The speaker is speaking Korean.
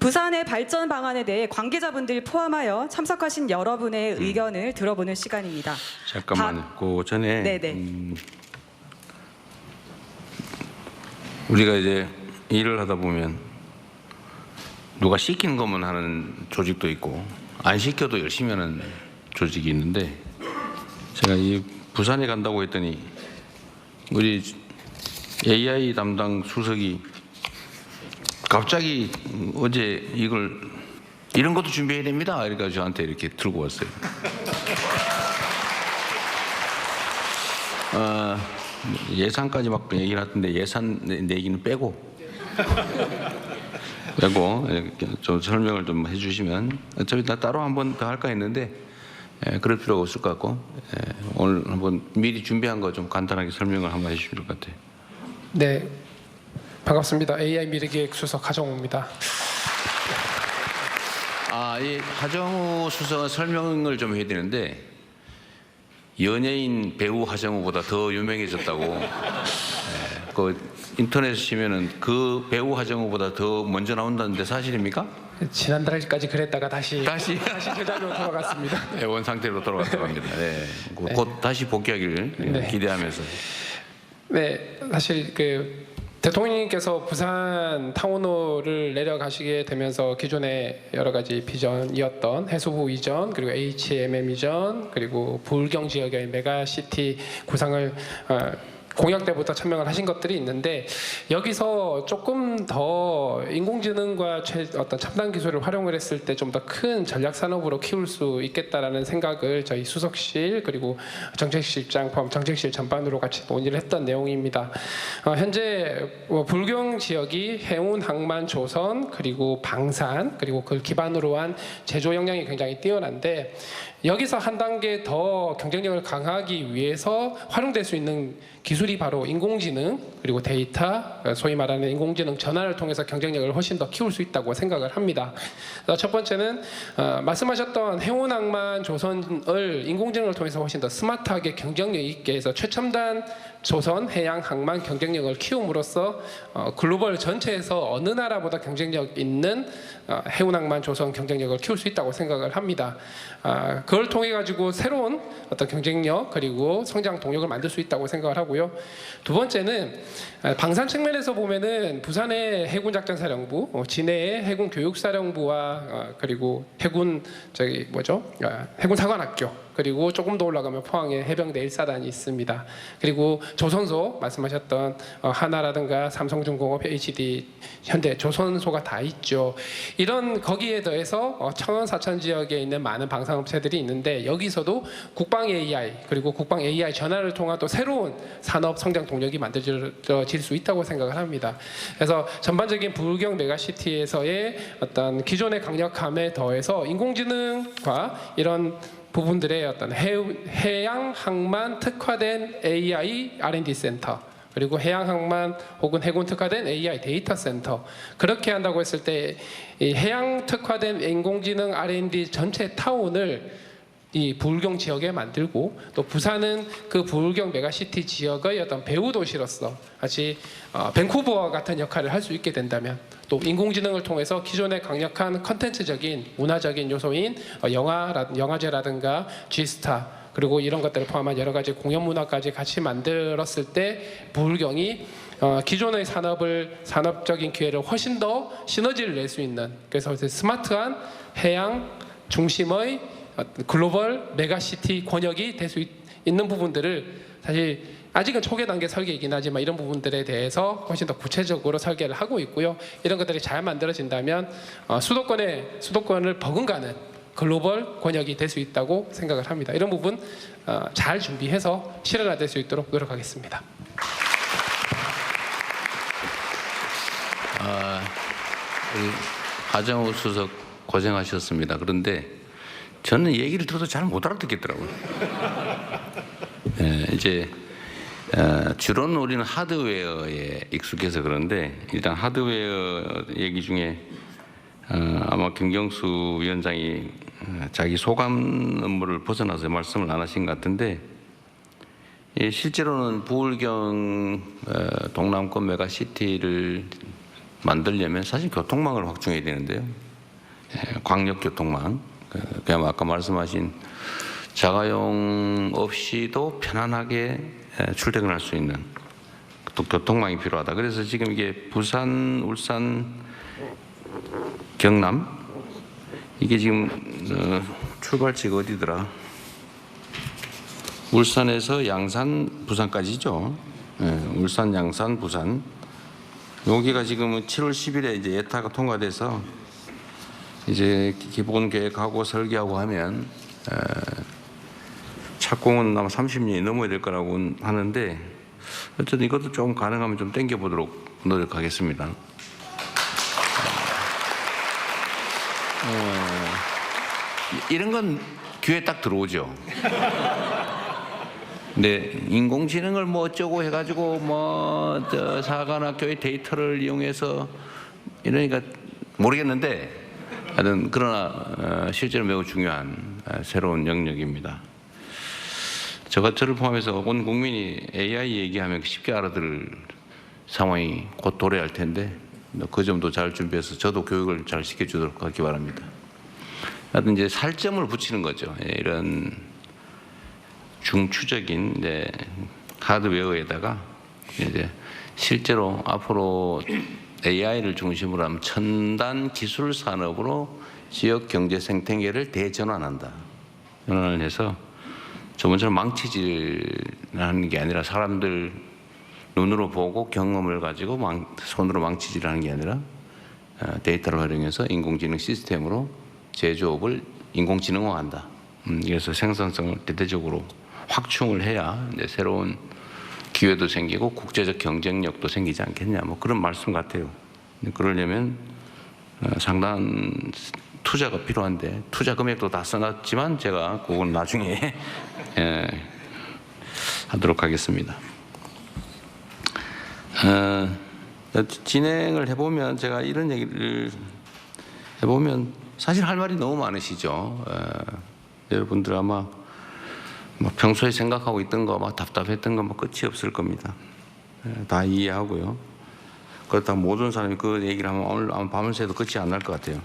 부산의 발전 방안에 대해 관계자분들 포함하여 참석하신 여러분의 의견을 들어보는 시간입니다. 잠깐만요. 그 전에 네네. 우리가 이제 일을 하다 보면 누가 시키는 것만 하는 조직도 있고 안 시켜도 열심히 하는 조직이 있는데, 제가 이 부산에 간다고 했더니 우리 AI 담당 수석이 갑자기 어제 이런 것도 준비해야 됩니다. 이래가지고 저한테 이렇게 들고 왔어요. 예산까지 막 얘기를 하던데 예산 내기는 빼고 좀 설명을 좀 해주시면, 어차피 나 따로 한 번 더 할까 했는데 그럴 필요가 없을 것 같고, 오늘 한번 미리 준비한 거 좀 간단하게 설명을 한번 해주실 것 같아요. 네, 반갑습니다. AI 미래기획 수석 하정우입니다. 이 하정우 수석은 설명을 좀 해야 되는데, 연예인 배우 하정우보다 더 유명해졌다고. 그 인터넷 치면은 그 배우 하정우보다 더 먼저 나온다는데 사실입니까? 지난달까지 그랬다가 다시 제자리로 돌아갔습니다. 네, 원 상태로 돌아갔다고 합니다. 네, 곧 다시 복귀하기를 기대하면서. 네, 사실 그 대통령님께서 부산 타운홀을 내려가시게 되면서 기존의 여러 가지 비전이었던 해수부 이전, 그리고 HMM 이전, 그리고 부울경 지역의 메가시티 구상을 공약 때부터 천명을 하신 것들이 있는데, 여기서 조금 더 인공지능과 어떤 첨단 기술을 활용을 했을 때 좀 더 큰 전략 산업으로 키울 수 있겠다라는 생각을 저희 수석실 그리고 정책실장 포함 정책실 전반으로 같이 논의를 했던 내용입니다. 현재 불경 지역이 해운, 항만, 조선, 그리고 방산, 그리고 그걸 기반으로 한 제조 역량이 굉장히 뛰어난데, 여기서 한 단계 더 경쟁력을 강화하기 위해서 활용될 수 있는 기술이 바로 인공지능 그리고 데이터, 소위 말하는 인공지능 전환을 통해서 경쟁력을 훨씬 더 키울 수 있다고 생각을 합니다. 첫 번째는 말씀하셨던 해운, 항만, 조선을 인공지능을 통해서 훨씬 더 스마트하게 경쟁력 있게 해서 최첨단 조선, 해양, 항만 경쟁력을 키움으로써 글로벌 전체에서 어느 나라보다 경쟁력 있는 해운, 항만, 조선 경쟁력을 키울 수 있다고 생각을 합니다. 그걸 통해 가지고 새로운 어떤 경쟁력 그리고 성장 동력을 만들 수 있다고 생각을 하고요. 두 번째는 방산 측면에서 보면은 부산의 해군작전사령부, 진해의 해군교육사령부와 그리고 해군사관학교, 그리고 조금 더 올라가면 포항에 해병대 1사단이 있습니다. 그리고 조선소 말씀하셨던 하나라든가 삼성중공업, HD, 현대, 조선소가 다 있죠. 이런 거기에 더해서 청원 사천 지역에 있는 많은 방산업체들이 있는데, 여기서도 국방 AI 그리고 국방 AI 전환을 통한 또 새로운 산업 성장 동력이 만들어질 수 있다고 생각을 합니다. 그래서 전반적인 부울경 메가시티에서의 어떤 기존의 강력함에 더해서 인공지능과 이런 부분들의 어떤 해양 항만 특화된 AI R&D 센터, 그리고 해양 항만 혹은 해군 특화된 AI 데이터 센터, 그렇게 한다고 했을 때 이 해양 특화된 인공지능 R&D 전체 타운을 이 부울경 지역에 만들고, 또 부산은 그 부울경 메가시티 지역의 어떤 배후 도시로서 같이 밴쿠버와 같은 역할을 할 수 있게 된다면, 또 인공지능을 통해서 기존의 강력한 컨텐츠적인 문화적인 요소인 영화제라든가 G스타, 그리고 이런 것들을 포함한 여러 가지 공연 문화까지 같이 만들었을 때 부울경이 기존의 산업적인 기회를 훨씬 더 시너지를 낼 수 있는, 그래서 스마트한 해양 중심의 글로벌 메가시티 권역이 될 수 있는 부분들을, 사실 아직은 초기 단계 설계이긴 하지만 이런 부분들에 대해서 훨씬 더 구체적으로 설계를 하고 있고요. 이런 것들이 잘 만들어진다면 수도권을 버금가는 글로벌 권역이 될 수 있다고 생각을 합니다. 이런 부분 잘 준비해서 실현화될 수 있도록 노력하겠습니다. 우리 하정우 수석 고생하셨습니다. 그런데 저는 얘기를 들어도 잘 못 알아듣겠더라고요. 이제 주로는 우리는 하드웨어에 익숙해서 그런데, 일단 하드웨어 얘기 중에 아마 김경수 위원장이 자기 소감 업무를 벗어나서 말씀을 안 하신 것 같은데, 실제로는 부울경 동남권 메가시티를 만들려면 사실 교통망을 확충해야 되는데요. 광역교통망, 그냥 아까 말씀하신 자가용 없이도 편안하게 출퇴근할 수 있는 또 교통망이 필요하다. 그래서 지금 이게 부산, 울산, 경남 이게 지금 출발지가 어디더라? 울산에서 양산, 부산까지죠. 울산, 양산, 부산. 여기가 지금 7월 10일에 이제 예타가 통과돼서 이제 기본 계획하고 설계하고 하면 착공은 아마 30년이 넘어야 될 거라고 하는데 어쨌든 이것도 좀 가능하면 좀 당겨보도록 노력하겠습니다. 이런 건 귀에 딱 들어오죠. 근데 인공지능을 뭐 어쩌고 해가지고 뭐 사관학교의 데이터를 이용해서 이러니까 모르겠는데 하여튼 그러나 실제로 매우 중요한 새로운 영역입니다. 저를 포함해서 온 국민이 AI 얘기하면 쉽게 알아들을 상황이 곧 도래할 텐데 그 점도 잘 준비해서 저도 교육을 잘 시켜주도록 하기 바랍니다. 하여튼 이제 살점을 붙이는 거죠. 이런 중추적인 이제 하드웨어에다가 이제 실제로 앞으로 AI를 중심으로 하면 첨단 기술 산업으로 지역 경제 생태계를 대전환한다. 전환을 해서 저번처럼 망치질하는 게 아니라 사람들 눈으로 보고 경험을 가지고 손으로 망치질하는 게 아니라 데이터를 활용해서 인공지능 시스템으로 제조업을 인공지능화한다. 그래서 생산성을 대대적으로 확충을 해야 이제 새로운 기회도 생기고 국제적 경쟁력도 생기지 않겠냐. 뭐 그런 말씀 같아요. 그러려면 상당한 투자가 필요한데 투자 금액도 다 써놨지만 제가 그건 나중에 하도록 하겠습니다. 진행을 해보면 제가 이런 얘기를 해보면 사실 할 말이 너무 많으시죠. 여러분들 아마 뭐 평소에 생각하고 있던 거 막 답답했던 거 뭐 끝이 없을 겁니다. 다 이해하고요. 그렇다고 모든 사람이 그 얘기를 하면 오늘 아마 밤을 새도 끝이 안 날 것 같아요.